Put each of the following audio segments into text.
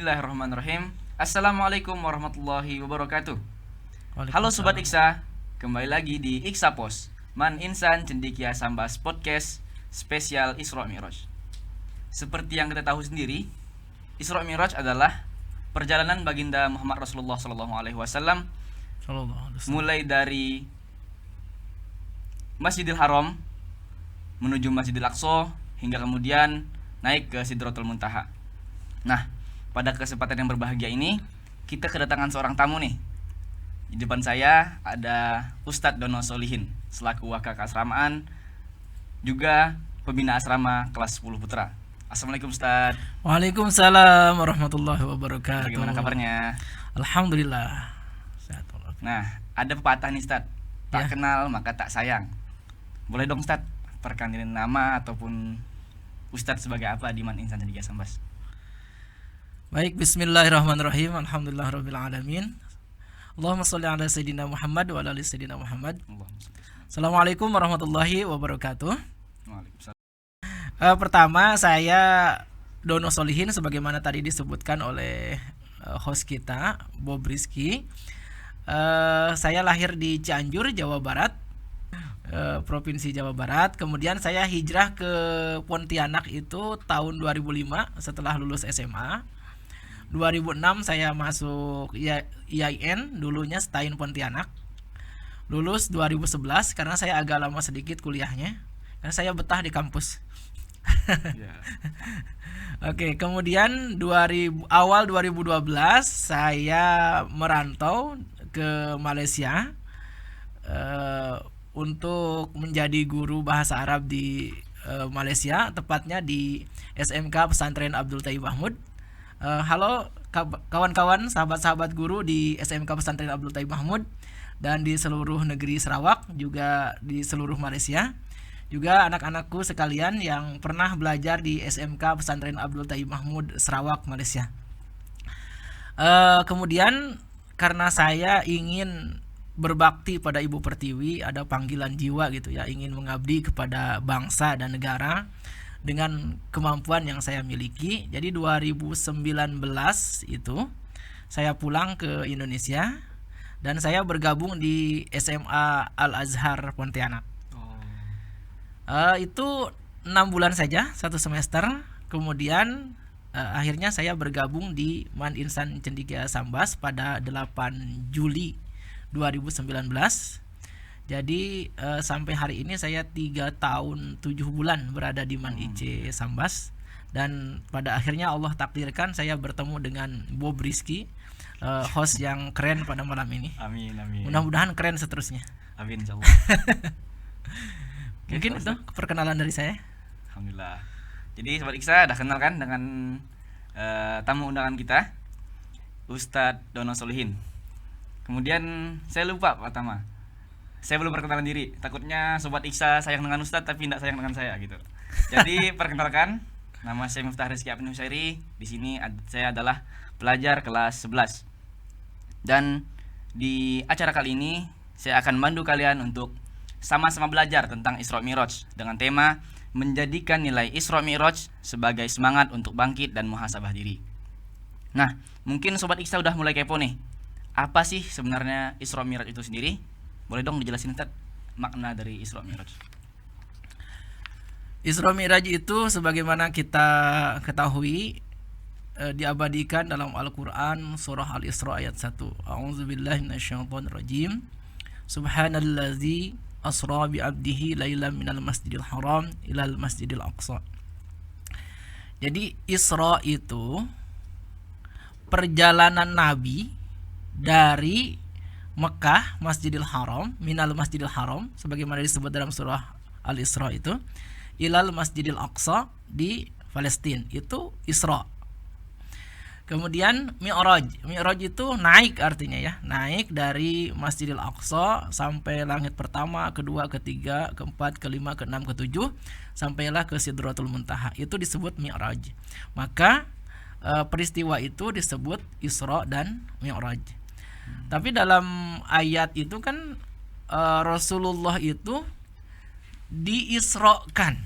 Bismillahirrahmanirrahim. Assalamualaikum warahmatullahi wabarakatuh. Halo Sobat Iksa, kembali lagi di Iksa Pos, Man Insan Cendikia Sambas Podcast spesial Isra Mi'raj. Seperti yang kita tahu sendiri, Isra Mi'raj adalah perjalanan baginda Muhammad Rasulullah SAW mulai dari Masjidil Haram menuju Masjidil Aqsa hingga kemudian naik ke Sidratul Muntaha. Nah, pada kesempatan yang berbahagia ini kita kedatangan seorang tamu nih. Di depan saya ada Ustadz Dono Solihin selaku wakil keasramaan, juga pembina asrama kelas 10 Putra. Assalamualaikum Ustadz. Waalaikumsalam warahmatullahi wabarakatuh. Bagaimana kabarnya? Alhamdulillah. Sehat. Nah, ada pepatah nih Ustadz, tak kenal maka tak sayang. Boleh dong Ustadz perkenalkan nama ataupun Ustadz sebagai apa di Man Insan Cendikia Sambas? Baik, bismillahirrahmanirrahim. Alhamdulillahirabbil alamin. Allahumma shalli ala sayyidina Muhammad wa ala ali sayyidina Muhammad. Assalamualaikum warahmatullahi wabarakatuh. Waalaikumsalam. Pertama, saya Dono Solihin sebagaimana tadi disebutkan oleh host kita, Bob Rizky. Saya lahir di Cianjur, Jawa Barat, Provinsi Jawa Barat. Kemudian saya hijrah ke Pontianak itu tahun 2005 setelah lulus SMA. 2006 saya masuk IAIN, dulunya Stain Pontianak. Lulus 2011 karena saya agak lama sedikit kuliahnya, karena saya betah di kampus. Oke, kemudian awal 2012 saya merantau ke Malaysia untuk menjadi guru bahasa Arab di Malaysia, tepatnya di SMK Pesantren Abdul Taib Mahmud. Halo kawan-kawan, sahabat-sahabat guru di SMK Pesantren Abdul Taib Mahmud dan di seluruh negeri Sarawak, juga di seluruh Malaysia, juga anak-anakku sekalian yang pernah belajar di SMK Pesantren Abdul Taib Mahmud Sarawak, Malaysia. Kemudian karena saya ingin berbakti pada Ibu Pertiwi, ada panggilan jiwa gitu ya, ingin mengabdi kepada bangsa dan negara dengan kemampuan yang saya miliki. Jadi 2019 itu saya pulang ke Indonesia dan saya bergabung di SMA Al-Azhar Pontianak. Itu 6 bulan saja, 1 semester. Kemudian akhirnya saya bergabung di Man Insan Cendikia Sambas pada 8 Juli 2019. Jadi sampai hari ini saya 3 tahun 7 bulan berada di Man IC Sambas. Dan pada akhirnya Allah takdirkan saya bertemu dengan Bob Rizky, host yang keren pada malam ini. Amin, amin. Mudah-mudahan keren seterusnya. Amin insyaallah. Mungkin itu perkenalan dari saya. Alhamdulillah. Jadi Sobat Iksa udah kenal kan dengan tamu undangan kita, Ustadz Dono Solihin. Kemudian saya lupa pertama, saya belum perkenalan diri. Takutnya Sobat Iksa sayang dengan Ustadz tapi tidak sayang dengan saya gitu. Jadi perkenalkan, nama saya Miftah Rizky Apni Husairi. Di sini saya adalah pelajar kelas 11. Dan di acara kali ini saya akan membantu kalian untuk sama-sama belajar tentang Isra Mi'raj dengan tema menjadikan nilai Isra Mi'raj sebagai semangat untuk bangkit dan muhasabah diri. Nah, mungkin Sobat Iksa udah mulai kepo nih. Apa sih sebenarnya Isra Mi'raj itu sendiri? Boleh dong dijelasin Ustaz makna dari Isra Mi'raj? Isra Mi'raj itu sebagaimana kita ketahui diabadikan dalam Al-Qur'an surah Al-Isra ayat 1. A'udzubillahi minasyaitonirrajim. Subhanallazi asra bi 'abdihi lailan minal masjidil haram ilal masjidil aqsa. Jadi Isra itu perjalanan Nabi dari Mekah, Masjidil Haram, minal Masjidil Haram sebagaimana disebut dalam surah Al-Isra itu, ilal Masjidil Aqsa di Palestina, itu Isra. Kemudian Mi'raj itu naik artinya ya, naik dari Masjidil Aqsa sampai langit pertama, kedua, ketiga, keempat, kelima, keenam, ketujuh, sampailah ke Sidratul Muntaha. Itu disebut Mi'raj. Maka peristiwa itu disebut Isra dan Mi'raj. Tapi dalam ayat itu kan Rasulullah itu diisrokan,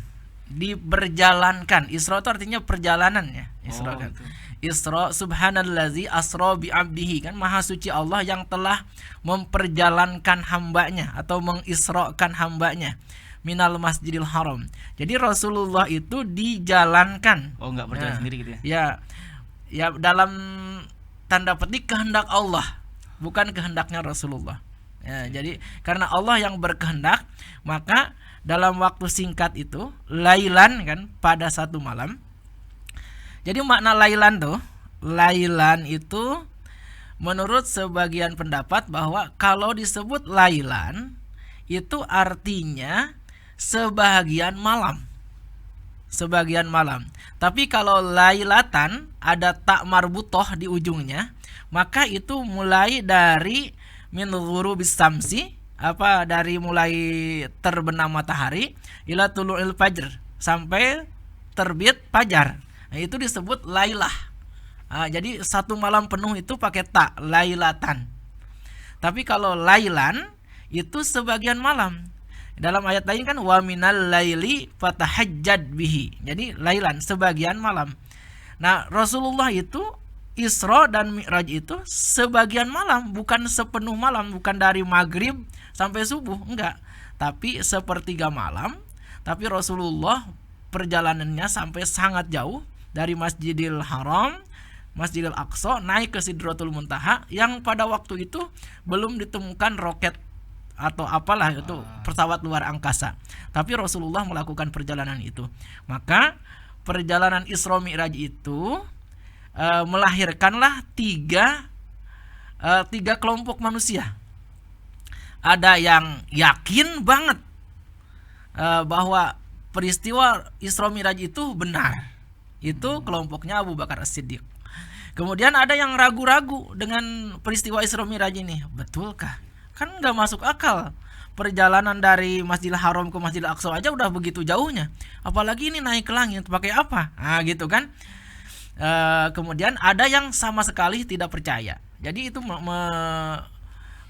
diperjalankan. Isra itu artinya perjalanan ya. Isra kan. Gitu. Isra subhanallazi asra bi 'abdihi, kan maha suci Allah yang telah memperjalankan hambanya atau mengisrakan hambanya minal masjidil haram. Jadi Rasulullah itu dijalankan. Oh, nggak berjalan Nah, sendiri gitu ya. Ya dalam tanda petik kehendak Allah, bukan kehendaknya Rasulullah. Ya, jadi karena Allah yang berkehendak, maka dalam waktu singkat itu lailan kan, pada satu malam. Jadi makna lailan itu menurut sebagian pendapat bahwa kalau disebut lailan itu artinya sebagian malam. Sebagian malam. Tapi kalau lailatan ada tak marbutoh di ujungnya, maka itu mulai dari min ghurubis samsi, dari mulai terbenam matahari ila tulu'il fajr, sampai terbit fajar. Nah, itu disebut lailah. Jadi satu malam penuh itu pakai tak, lailatan. Tapi kalau lailan itu sebagian malam. Dalam ayat lain kan wa minal laili fatahajjad bihi. Jadi lailan sebagian malam. Nah, Rasulullah itu Isra dan Mi'raj itu sebagian malam, bukan sepenuh malam, bukan dari maghrib sampai subuh, enggak. Tapi sepertiga malam. Tapi Rasulullah perjalanannya sampai sangat jauh, dari Masjidil Haram, Masjidil Aqsa, naik ke Sidratul Muntaha, yang pada waktu itu belum ditemukan roket atau apalah itu pesawat luar angkasa. Tapi Rasulullah melakukan perjalanan itu. Maka perjalanan Isra Mi'raj itu melahirkanlah tiga kelompok manusia. Ada yang yakin banget bahwa peristiwa Isra Mi'raj itu benar. Itu kelompoknya Abu Bakar As-Siddiq. Kemudian ada yang ragu-ragu dengan peristiwa Isra Mi'raj ini. Betulkah? Kan nggak masuk akal. Perjalanan dari Masjidil Haram ke Masjidil Aqsa aja udah begitu jauhnya. Apalagi ini naik ke langit pakai apa? Nah, gitu kan. Kemudian ada yang sama sekali tidak percaya. Jadi itu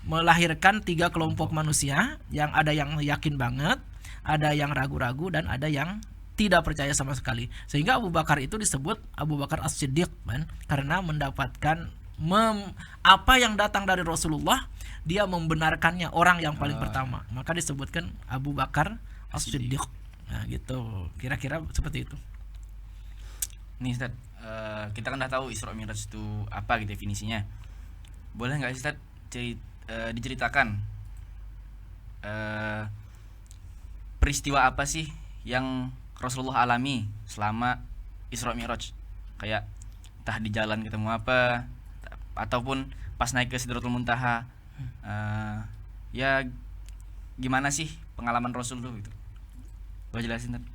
melahirkan tiga kelompok manusia, yang ada yang yakin banget, ada yang ragu-ragu, dan ada yang tidak percaya sama sekali. Sehingga Abu Bakar itu disebut Abu Bakar As-Siddiq kan, karena mendapatkan apa yang datang dari Rasulullah, dia membenarkannya, orang yang paling pertama. Maka disebutkan Abu Bakar As-Siddiq. Nah, gitu. Kira-kira seperti itu. Nih Ustaz, kita kan udah tahu Isra Mi'raj itu apa gitu definisinya. Boleh nggak Ustaz diceritakan peristiwa apa sih yang Rasulullah alami selama Isra Mi'raj? Kayak entah di jalan ketemu apa, ataupun pas naik ke Sidratul Muntaha. Ya gimana sih pengalaman Rasul tuh gitu? Boleh jelasin Ustaz?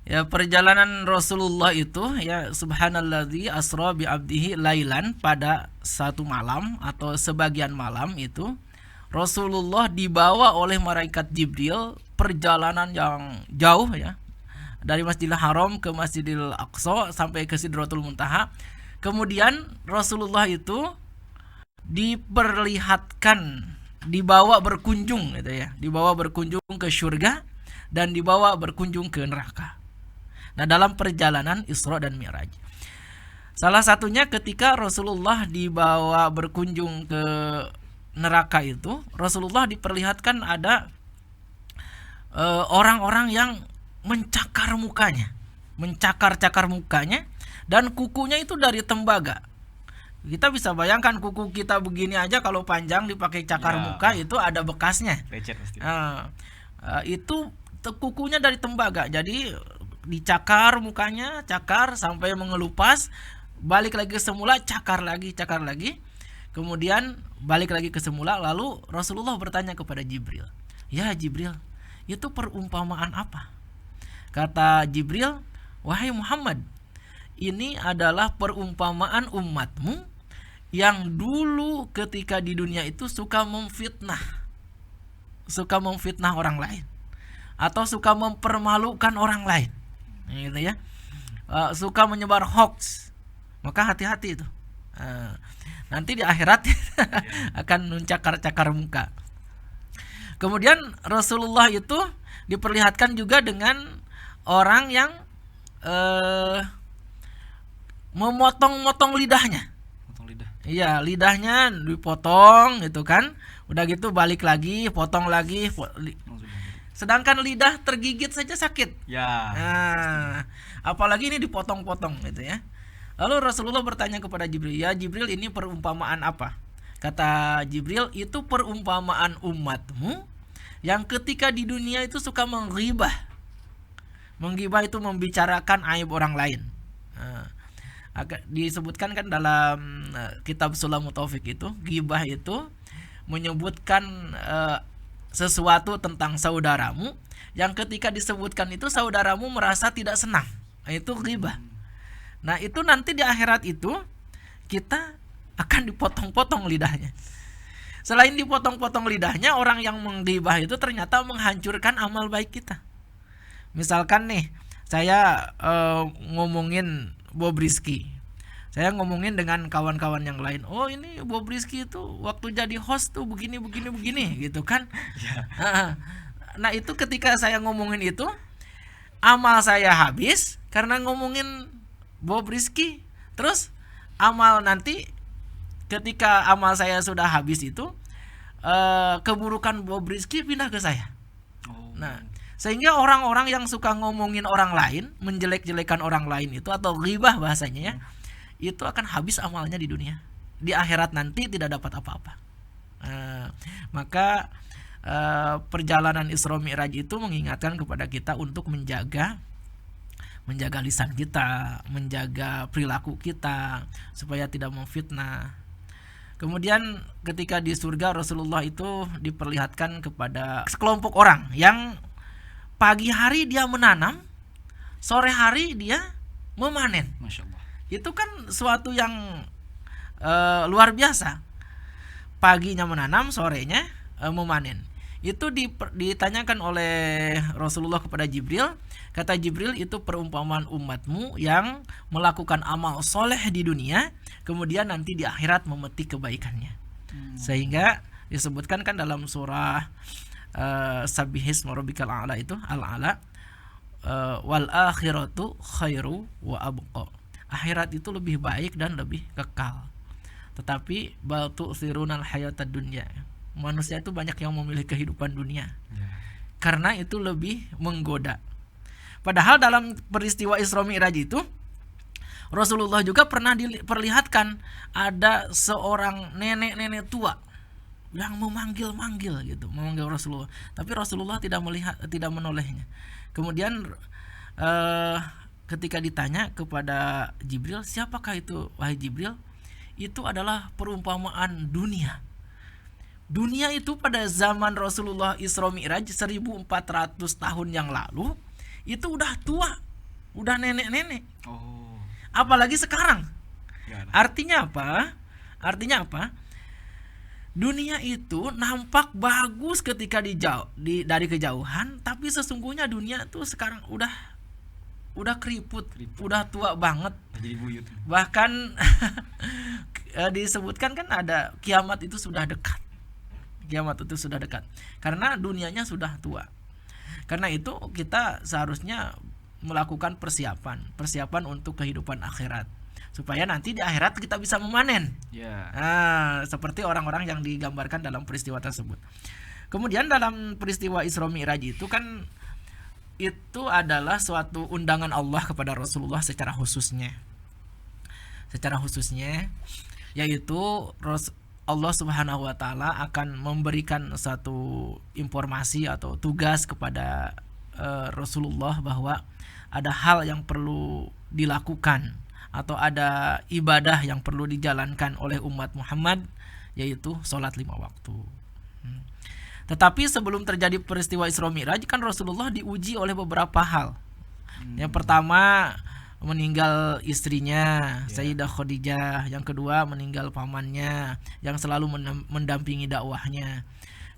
Ya, perjalanan Rasulullah itu ya subhanalladzi asra bi 'abdihi lailan, pada satu malam atau sebagian malam itu Rasulullah dibawa oleh malaikat Jibril perjalanan yang jauh ya. Dari Masjidil Haram ke Masjidil Aqsa sampai ke Sidratul Muntaha. Kemudian Rasulullah itu diperlihatkan, dibawa berkunjung gitu ya. Dibawa berkunjung ke surga dan dibawa berkunjung ke neraka. Nah, dalam perjalanan Isra dan Mi'raj, salah satunya ketika Rasulullah dibawa berkunjung ke neraka itu, Rasulullah diperlihatkan ada orang-orang yang mencakar mukanya, dan kukunya itu dari tembaga. Kita bisa bayangkan kuku kita begini aja kalau panjang dipakai cakar muka itu ada bekasnya. Lecet pasti. Itu kukunya dari tembaga, jadi dicakar mukanya, cakar sampai mengelupas, balik lagi ke semula, cakar lagi, kemudian balik lagi ke semula. Lalu Rasulullah bertanya kepada Jibril, ya Jibril, itu perumpamaan apa? Kata Jibril, wahai Muhammad, ini adalah perumpamaan umatmu yang dulu ketika di dunia itu suka memfitnah orang lain, atau suka mempermalukan orang lain, gitu ya. Suka menyebar hoax. Maka hati-hati itu. Nanti di akhirat akan mencakar-cakar muka. Kemudian Rasulullah itu diperlihatkan juga dengan orang yang memotong-motong lidahnya. Potong lidah. Iya, lidahnya dipotong gitu kan. Udah gitu balik lagi, potong lagi. Oh, sudah. Sedangkan lidah tergigit saja sakit. Ya. Nah, apalagi ini dipotong-potong gitu ya. Lalu Rasulullah bertanya kepada Jibril, "Ya Jibril, ini perumpamaan apa?" Kata Jibril, "Itu perumpamaan umatmu yang ketika di dunia itu suka menggibah." Menggibah itu membicarakan aib orang lain. Nah, disebutkan kan dalam kitab Sulamut Taufik itu, ghibah itu menyebutkan sesuatu tentang saudaramu yang ketika disebutkan itu saudaramu merasa tidak senang. Nah, itu ghibah. Nah, itu nanti di akhirat itu kita akan dipotong-potong lidahnya. Selain dipotong-potong lidahnya, orang yang menggibah itu ternyata menghancurkan amal baik kita. Misalkan nih, saya ngomongin Bob Rizky. Saya ngomongin dengan kawan-kawan yang lain. "Oh, ini Bob Rizky itu waktu jadi host tuh begini gitu kan." Ya. Nah, itu ketika saya ngomongin itu, amal saya habis karena ngomongin Bob Rizky. Terus amal nanti ketika amal saya sudah habis itu, keburukan Bob Rizky pindah ke saya. Oh. Nah, sehingga orang-orang yang suka ngomongin orang lain, menjelek-jelekan orang lain itu, atau ghibah bahasanya ya, itu akan habis amalnya di dunia. Di akhirat nanti tidak dapat apa-apa. Maka perjalanan Isra Mi'raj itu mengingatkan kepada kita untuk menjaga lisan kita, menjaga perilaku kita supaya tidak memfitnah. Kemudian ketika di surga, Rasulullah itu diperlihatkan kepada sekelompok orang yang pagi hari dia menanam, sore hari dia memanen. Masya Allah. Itu kan suatu yang luar biasa. Paginya menanam, sorenya memanen. Itu ditanyakan oleh Rasulullah kepada Jibril. Kata Jibril, itu perumpamaan umatmu yang melakukan amal soleh di dunia, kemudian nanti di akhirat memetik kebaikannya. Sehingga disebutkan kan dalam surah Sabbihisma rabbikal a'la itu, al-a'la, wal akhiratu khairu wa abqa. Akhirat itu lebih baik dan lebih kekal. Tetapi bal tu'thirunal hayatad dunya. Manusia itu banyak yang memilih kehidupan dunia. Karena itu lebih menggoda. Padahal dalam peristiwa Isra Mi'raj itu, Rasulullah juga pernah diperlihatkan ada seorang nenek-nenek tua yang memanggil-manggil gitu, memanggil Rasulullah. Tapi Rasulullah tidak menolehnya. Kemudian ketika ditanya kepada Jibril, "Siapakah itu wahai Jibril?" Itu adalah perumpamaan dunia. Dunia itu pada zaman Rasulullah Isra Mi'raj 1400 tahun yang lalu itu udah tua, udah nenek-nenek. Oh. Apalagi sekarang. Ya. Artinya apa? Dunia itu nampak bagus ketika dari kejauhan, tapi sesungguhnya dunia itu sekarang udah keriput, udah tua banget. Jadi buyut. Bahkan disebutkan kan ada kiamat itu sudah dekat. Karena dunianya sudah tua. Karena itu kita seharusnya melakukan persiapan untuk kehidupan akhirat, supaya nanti di akhirat kita bisa memanen. Ya. Nah, seperti orang-orang yang digambarkan dalam peristiwa tersebut. Kemudian dalam peristiwa Isra Mi'raj itu kan itu adalah suatu undangan Allah kepada Rasulullah secara khususnya, yaitu Allah Subhanahu wa taala akan memberikan satu informasi atau tugas kepada Rasulullah bahwa ada hal yang perlu dilakukan atau ada ibadah yang perlu dijalankan oleh umat Muhammad, yaitu sholat 5 waktu. Tetapi sebelum terjadi peristiwa Isra Mi'raj kan Rasulullah diuji oleh beberapa hal. Yang pertama, meninggal istrinya Sayyidah Khadijah. Yang kedua, meninggal pamannya yang selalu mendampingi dakwahnya.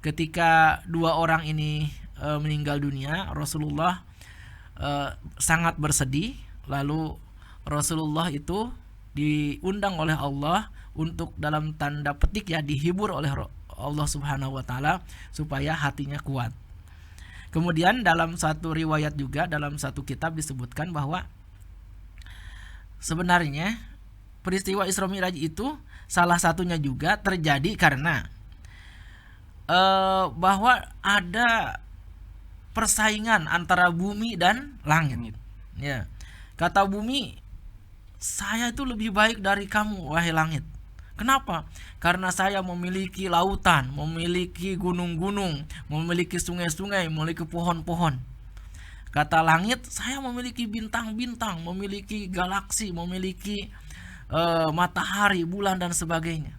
Ketika dua orang ini meninggal dunia, Rasulullah sangat bersedih. Lalu Rasulullah itu diundang oleh Allah untuk dalam tanda petik ya dihibur oleh Allah Subhanahu wa taala supaya hatinya kuat. Kemudian dalam satu riwayat juga, dalam satu kitab disebutkan bahwa sebenarnya peristiwa Isra Mi'raj itu salah satunya juga terjadi karena bahwa ada persaingan antara bumi dan langit. Ya. Kata bumi, saya itu lebih baik dari kamu wahai langit. Kenapa? Karena saya memiliki lautan, memiliki gunung-gunung, memiliki sungai-sungai, memiliki pohon-pohon. Kata langit, saya memiliki bintang-bintang, memiliki galaksi, memiliki matahari, bulan dan sebagainya.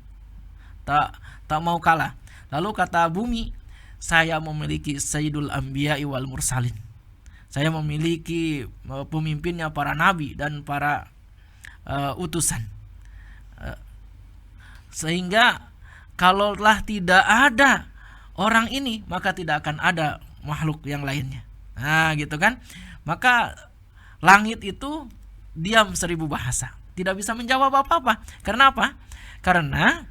Tak mau kalah. Lalu kata bumi, saya memiliki Sayyidul Anbiya wal Mursalin. Saya memiliki pemimpinnya para nabi dan para utusan. Sehingga kalaulah tidak ada orang ini, maka tidak akan ada makhluk yang lainnya. Nah, gitu kan? Maka langit itu diam 1000 bahasa, tidak bisa menjawab apa-apa. Karena apa? Karena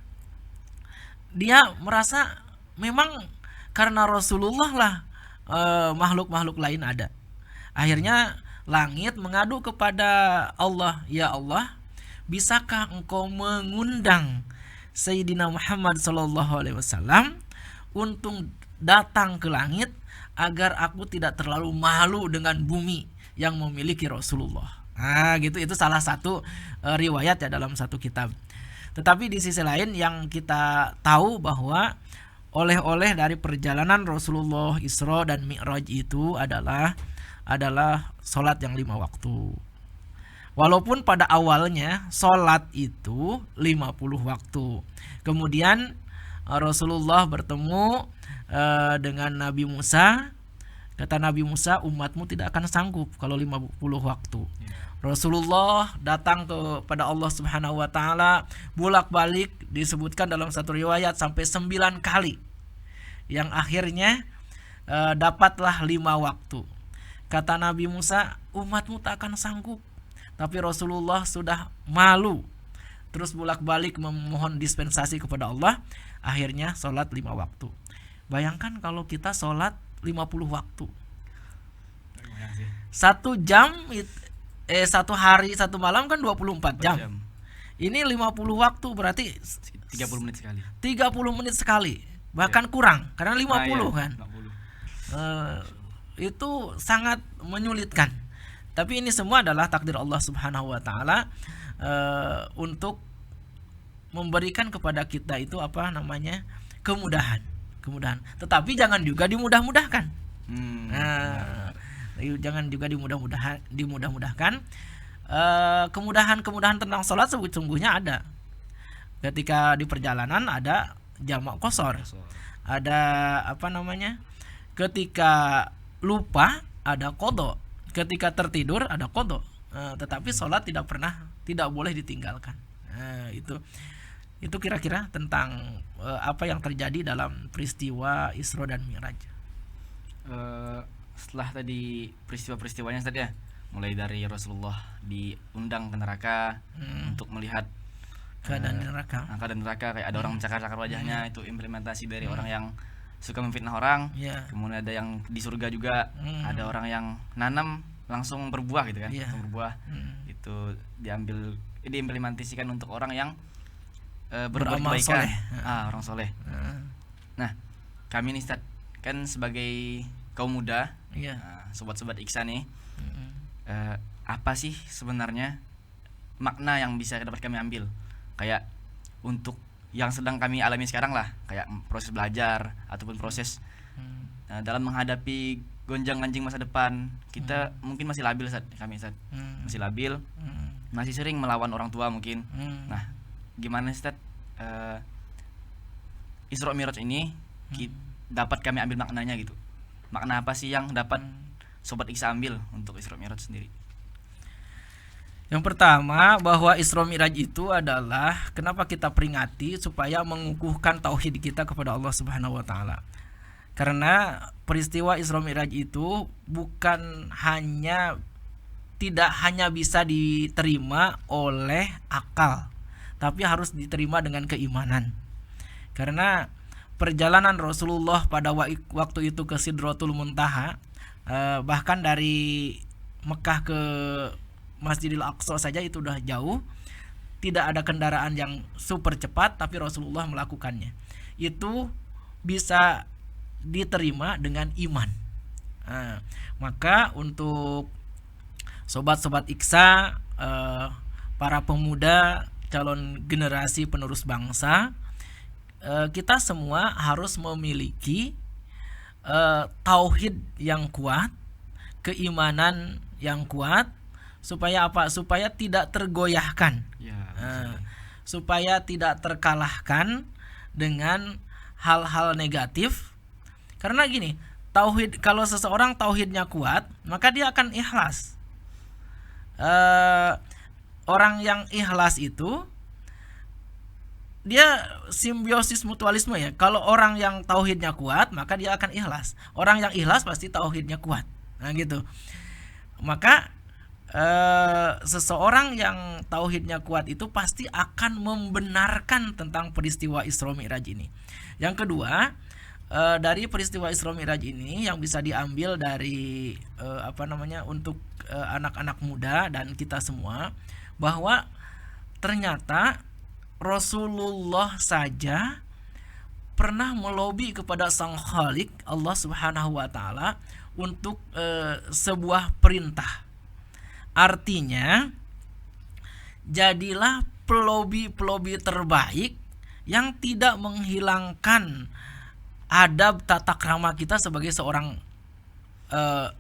dia merasa memang karena Rasulullah lah makhluk-makhluk lain ada. Akhirnya langit mengadu kepada Allah, ya Allah, bisakah engkau mengundang Sayyidina Muhammad SAW untuk datang ke langit agar aku tidak terlalu malu dengan bumi yang memiliki Rasulullah. Nah, gitu, itu salah satu riwayat ya dalam satu kitab. Tetapi di sisi lain yang kita tahu bahwa oleh-oleh dari perjalanan Rasulullah Isra dan Mi'raj itu adalah sholat yang 5 waktu. Walaupun pada awalnya sholat itu 50 waktu. Kemudian Rasulullah bertemu dengan Nabi Musa. Kata Nabi Musa, umatmu tidak akan sanggup kalau 50 waktu. Rasulullah datang kepada Allah Subhanahu wa taala bolak-balik, disebutkan dalam satu riwayat sampai 9 kali. Yang akhirnya dapatlah 5 waktu. Kata Nabi Musa, umatmu tak akan sanggup. Tapi Rasulullah sudah malu, terus bolak-balik memohon dispensasi kepada Allah. Akhirnya sholat 5 waktu. Bayangkan kalau kita sholat 50 waktu, 1 jam, 1 hari 1 malam kan 24 jam. Ini 50 waktu berarti 30 menit sekali. 30 menit sekali, bahkan kurang karena 50 kan. 50. Itu sangat menyulitkan. Tapi ini semua adalah takdir Allah Subhanahu wa taala untuk memberikan kepada kita itu kemudahan. Tetapi jangan juga dimudah-mudahkan. Jangan juga dimudah-mudahkan. Kemudahan tentang sholat sesungguhnya ada. Ketika di perjalanan ada jamak qashar. Ada ketika lupa ada qadha. Ketika tertidur ada qadha. Tetapi sholat tidak boleh ditinggalkan. Itu kira-kira tentang apa yang terjadi dalam peristiwa Isra dan Mi'raj. Setelah tadi peristiwa-peristiwanya tadi ya, mulai dari Rasulullah diundang ke neraka untuk melihat keadaan neraka. Keadaan neraka, kayak ada orang mencakar-cakar wajahnya, itu implementasi dari orang yang suka memfitnah orang. Kemudian ada yang di surga juga, ada orang yang nanam langsung berbuah gitu kan, langsung berbuah. Itu diimplementasikan untuk orang yang berbuat kebaikan, orang soleh. Nah, kami nih Ustaz, kan sebagai kaum muda, sobat-sobat Iksan nih, apa sih sebenarnya makna yang bisa dapat kami ambil, kayak untuk yang sedang kami alami sekarang lah, kayak proses belajar ataupun proses dalam menghadapi gonjang-ganjing masa depan. Kita mungkin masih labil kami masih labil, masih sering melawan orang tua mungkin. Nah, gimana Ustaz Isra Mi'raj ini dapat kami ambil maknanya gitu? Makna apa sih yang dapat sobat Iksa ambil untuk Isra Mi'raj sendiri? Yang pertama, bahwa Isra Mi'raj itu adalah kenapa kita peringati, supaya mengukuhkan tauhid kita kepada Allah Subhanahu wa taala. Karena peristiwa Isra Mi'raj itu tidak hanya bisa diterima oleh akal, tapi harus diterima dengan keimanan. Karena perjalanan Rasulullah pada waktu itu ke Sidratul Muntaha, bahkan dari Mekah ke Masjidil Aqsa saja itu udah jauh, tidak ada kendaraan yang super cepat, tapi Rasulullah melakukannya. Itu bisa diterima dengan iman. Maka untuk sobat-sobat Iksa, para pemuda calon generasi penerus bangsa, kita semua harus memiliki tauhid yang kuat, keimanan yang kuat, supaya apa? Supaya tidak tergoyahkan, supaya tidak terkalahkan dengan hal-hal negatif. Karena gini, tauhid, kalau seseorang tauhidnya kuat, maka dia akan ikhlas. Orang yang ikhlas itu dia simbiosis mutualisme ya. Kalau orang yang tauhidnya kuat, maka dia akan ikhlas. Orang yang ikhlas pasti tauhidnya kuat. Nah gitu. Maka seseorang yang tauhidnya kuat itu pasti akan membenarkan tentang peristiwa Isra Mi'raj ini. Yang kedua, dari peristiwa Isra Mi'raj ini yang bisa diambil dari untuk anak-anak muda dan kita semua, bahwa ternyata Rasulullah saja pernah melobi kepada Sang Khalik Allah Subhanahu wa taala untuk sebuah perintah. Artinya, jadilah pelobi-pelobi terbaik yang tidak menghilangkan adab tata krama kita sebagai seorang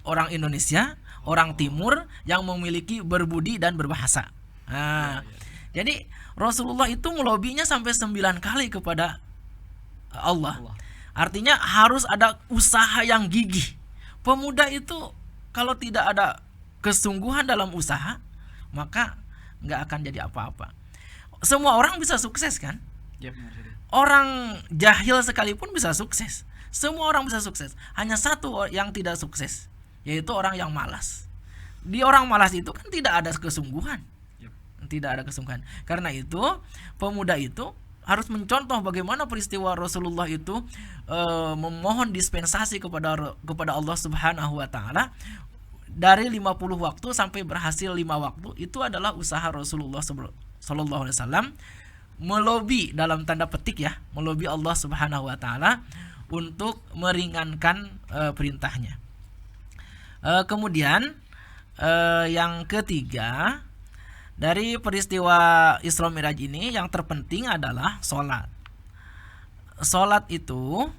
orang Indonesia, orang Timur yang memiliki berbudi dan berbahasa. Jadi Rasulullah itu melobinya sampai 9 kali kepada Allah. Artinya harus ada usaha yang gigih. Pemuda itu kalau tidak ada kesungguhan dalam usaha, maka nggak akan jadi apa-apa. Semua orang bisa sukses kan? Orang jahil sekalipun bisa sukses. Semua orang bisa sukses. Hanya satu yang tidak sukses, yaitu orang yang malas. Di orang malas itu kan tidak ada kesungguhan. Tidak ada kesungguhan. Karena itu pemuda itu harus mencontoh bagaimana peristiwa Rasulullah itu memohon dispensasi kepada Allah Subhanahu wa taala dari 50 waktu sampai berhasil 5 waktu. Itu adalah usaha Rasulullah sallallahu alaihi wasallam melobi, dalam tanda petik ya, melobi Allah Subhanahu wa taala untuk meringankan perintahnya. Kemudian yang ketiga, dari peristiwa Isra Mi'raj ini yang terpenting adalah sholat. Sholat itu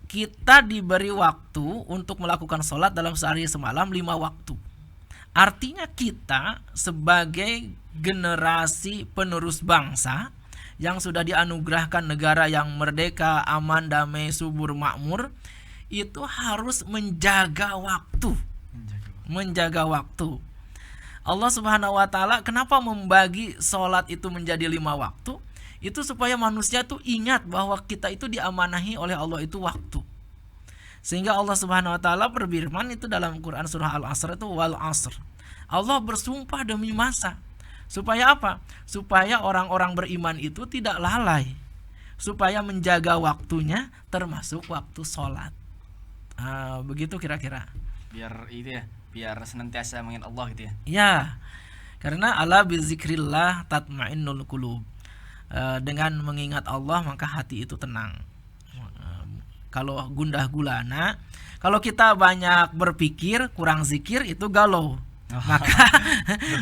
kita diberi waktu untuk melakukan sholat dalam sehari semalam 5 waktu. Artinya kita sebagai generasi penerus bangsa yang sudah dianugerahkan negara yang merdeka, aman, damai, subur, makmur, itu harus menjaga waktu. Menjaga waktu. Allah Subhanahu wa taala kenapa membagi sholat itu menjadi 5 waktu? Itu supaya manusia tuh ingat bahwa kita itu diamanahi oleh Allah itu waktu. Sehingga Allah Subhanahu wa taala berfirman itu dalam Quran surah Al-Asr itu wal asr. Allah bersumpah demi masa. Supaya apa? Supaya orang-orang beriman itu tidak lalai. Supaya menjaga waktunya termasuk waktu sholat. Begitu kira-kira. Biar itu ya, biar senantiasa mengingat Allah gitu ya. Ya, karena ala bizikrillah tatmainnul qulub. Dengan mengingat Allah maka hati itu tenang. Kalau gundah gulana, kalau kita banyak berpikir kurang zikir itu galau.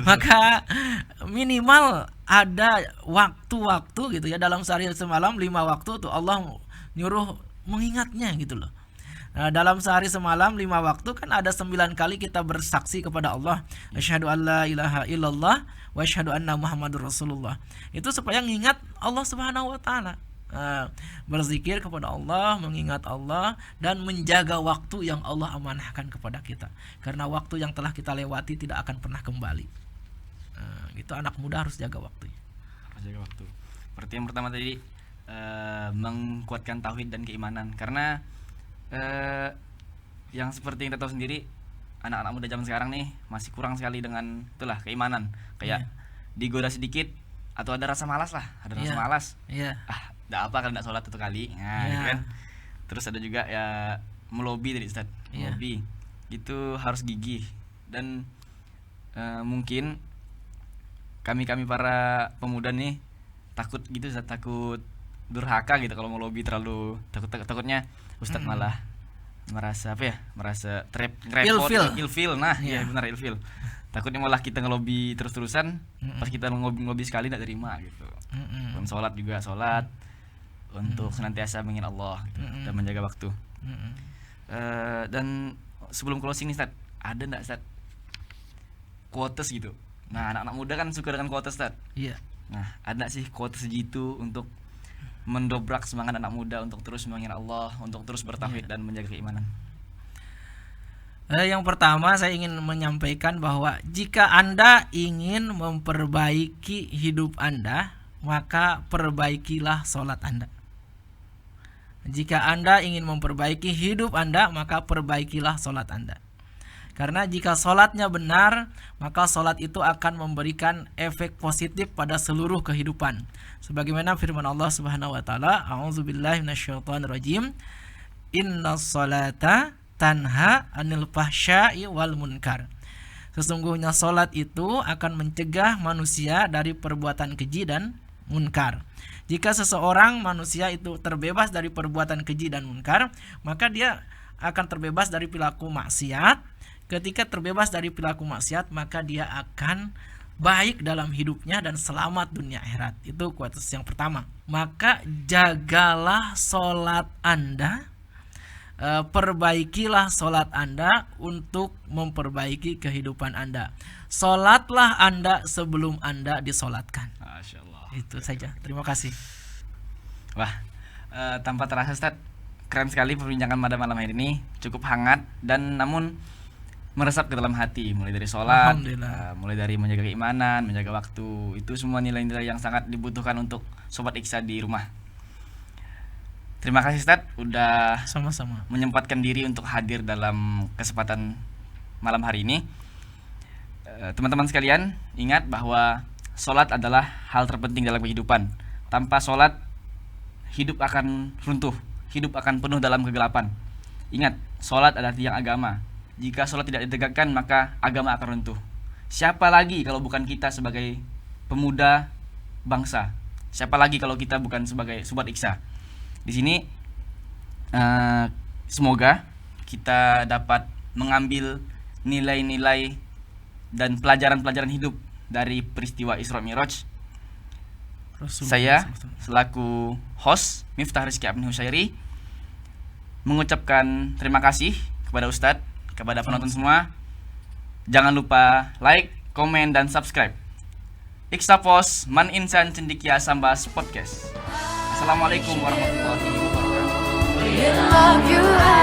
Maka minimal ada waktu-waktu gitu ya, dalam sehari semalam 5 waktu tuh Allah nyuruh mengingatnya gitu loh. Dalam sehari semalam 5 waktu kan ada 9 kali kita bersaksi kepada Allah, asyhadu alla ilaha illallah wa asyhadu anna muhammadur rasulullah. Itu supaya mengingat Allah Subhanahu wa taala. Berzikir kepada Allah, mengingat Allah, dan menjaga waktu yang Allah amanahkan kepada kita. Karena waktu yang telah kita lewati tidak akan pernah kembali. Gitu, anak muda harus jaga waktu. Harus jaga waktu. Berarti yang pertama tadi menguatkan tauhid dan keimanan. Karena yang seperti yang kita tahu sendiri, anak-anak muda zaman sekarang nih masih kurang sekali dengan itulah keimanan. Kayak digoda sedikit atau ada rasa malas lah, ada rasa malas. Enggak apa kalau enggak sholat 1 kali. Nah, gitu kan. Terus ada juga ya melobi tadi Ustaz. Melobi. Itu harus gigih dan mungkin kami para pemuda nih takut gitu Ustaz, takut durhaka gitu kalau melobi terlalu takutnya Ustaz malah merasa apa ya? Merasa ngerepot, ilfil. Nah, iya benar ilfil. Takutnya malah kita ngelobi terus-terusan, pas kita ngelobi sekali enggak terima gitu. Dan sholat juga sholat untuk senantiasa mengingat Allah gitu, dan menjaga waktu. Dan sebelum closing nih Ustaz, ada enggak Ustaz quotes gitu? Nah, anak-anak muda kan suka dengan quotes Ustaz. Iya. Nah, ada sih quotes gitu untuk mendobrak semangat anak muda untuk terus mengingat Allah, untuk terus bertauhid dan menjaga keimanan. Yang pertama saya ingin menyampaikan bahwa jika Anda ingin memperbaiki hidup Anda, maka perbaikilah sholat Anda. Jika Anda ingin memperbaiki hidup Anda, maka perbaikilah sholat Anda. Karena jika sholatnya benar, maka sholat itu akan memberikan efek positif pada seluruh kehidupan. Sebagaimana firman Allah Subhanahu wa taala, A'udzubillahi minasyaitonirrajim. Innas sholata tanha 'anil fahsya'i wal munkar. Sesungguhnya sholat itu akan mencegah manusia dari perbuatan keji dan munkar. Jika seseorang manusia itu terbebas dari perbuatan keji dan munkar, maka dia akan terbebas dari perilaku maksiat. Ketika terbebas dari perilaku maksiat, maka dia akan baik dalam hidupnya dan selamat dunia akhirat. Itu quotes yang pertama. Maka jagalah sholat Anda, perbaikilah sholat Anda untuk memperbaiki kehidupan Anda. Sholatlah Anda sebelum Anda disolatkan. Masya Allah. Itu saja. Terima kasih. Wah, tanpa terasa Ustaz, keren sekali perbincangan pada malam hari ini. Cukup hangat dan namun meresap ke dalam hati. Mulai dari sholat, mulai dari menjaga keimanan, menjaga waktu. Itu semua nilai-nilai yang sangat dibutuhkan untuk Sobat Iksa di rumah. Terima kasih Ustaz udah sama-sama menyempatkan diri untuk hadir dalam kesempatan malam hari ini. Teman-teman sekalian, ingat bahwa sholat adalah hal terpenting dalam kehidupan. Tanpa sholat, hidup akan runtuh, hidup akan penuh dalam kegelapan. Ingat, sholat adalah tiang agama. Jika sholat tidak ditegakkan, maka agama akan runtuh. Siapa lagi kalau bukan kita sebagai pemuda bangsa? Siapa lagi kalau kita bukan sebagai Sobat Iksa? Di sini semoga kita dapat mengambil nilai-nilai dan pelajaran-pelajaran hidup dari peristiwa Isra Mi'raj. Saya selaku host Miftah Rizky Abni Husairi mengucapkan terima kasih kepada Ustadz, kepada penonton semua. Jangan lupa like, komen, dan subscribe Iksa Pos Man Insan Cendikia Sambas Podcast. Assalamualaikum warahmatullahi wabarakatuh.